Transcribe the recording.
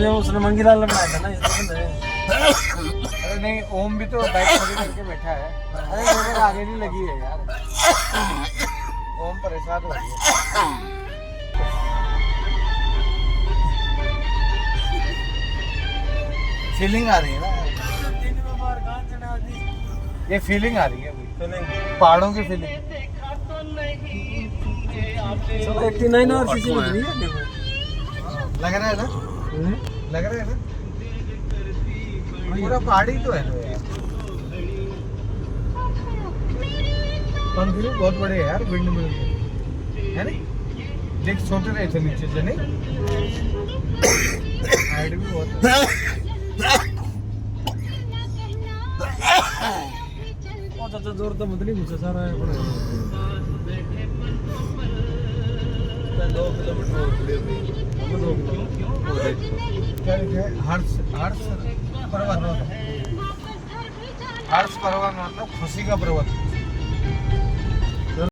जो उसने मंगीलाल ने बनाया था ना इसमें तो है। अरे नहीं, ओम भी तो बाइक खड़ी करके बैठा है। अरे मेरे आगे नहीं लगी है यार। ओम परेशान हो रही है। फीलिंग आ रही है ना, ये फीलिंग आ रही है अभी। पहाड़ों की फीलिंग। 89 और सीसी में नहीं है लग रहा है ना, लग रहा है ना, पूरा पहाड़ी तो है ना यार। पंख भी बहुत बड़े हैं यार, विंड मिल है नहीं, देख छोटे रहे थे नीचे से नहीं, हाइट भी बहुत है। बहुत अच्छा जोर तो मतलब मुझे सारा है पड़ा 2 किलोमीटर और खड़े हुए हम 2 किलोमीटर क्या लिखा है? हर्ष हर्ष पर्वत, हर्ष पर्वत मतलब खुशी का पर्वत।